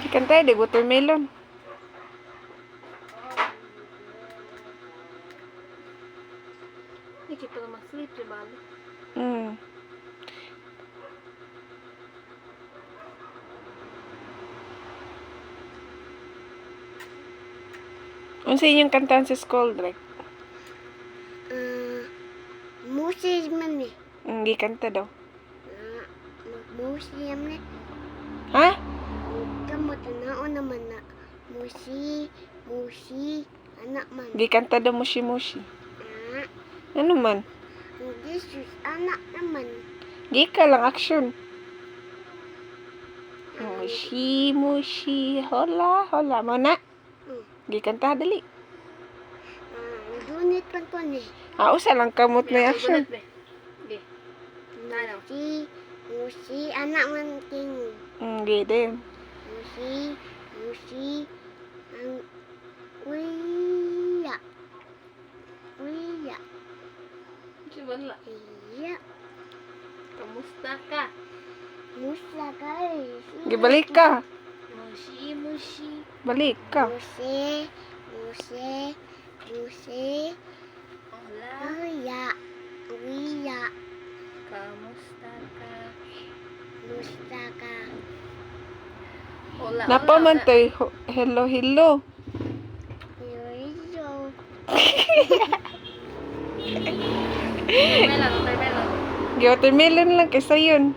Ikan tayo, di watermelon. Hindi kita naman sleep, di ba? Hmm. Unsa inyong kantahan sa school, Drake? Musi man ni. Hindi kanta daw. Musi man ni. Ha? Kamu tanaon naman na. Musi, anak man. Di kanta daw mushi-mushi. Ah, Ano man? this is anak naman. Di ka lang action. Mushi-mushi, hola mo na. Di kanta, dali. Dunit man ko ni. Usa lang kamot na action. Okay. Ano? Musi, anak man king. Di din. Musi, ang wiya. Si Wala. Iya. Kamusta ka? Musa guys. Gibalik ka. Mushi. Balik ka. Musi. Hola. Wiya. Kamusta ka? Musta ka. Hola. Napa man toy. Hello. Yoyo. Watermelon. Watermelon lang kaysa yun.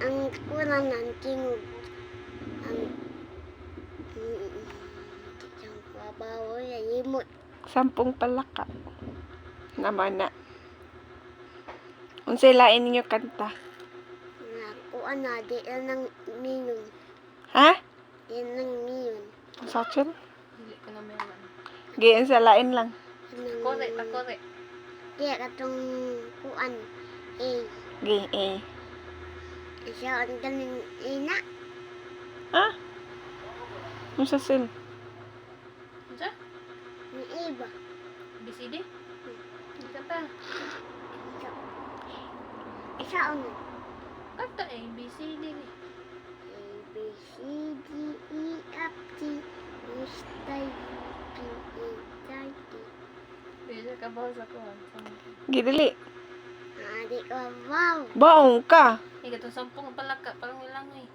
Ang kurang ng tingog. Ang babaw ya imot. 10 palaka. Naman na. Unsay lain ninyo kanta? Nakuha na di ng minyon. Ha? Di ng minyon. Sa action? Hindi ko na meron. Giyan sa lain lang. Kore. Di katong kuan. Gi Siya ang galing ina. Ha? Unsa sil? Diyan? Ni iba. BCD? Hindi kanta. Isa ano. Kanta BCD ni. A, B, C, D, E, F, G, H, I, J, K, L, M, N, O, P, Q, Bisa ka ba sa ko? Gidili. Di ko wow. Baong ka. Ikaw itong 10 palaka. Parang ilang eh.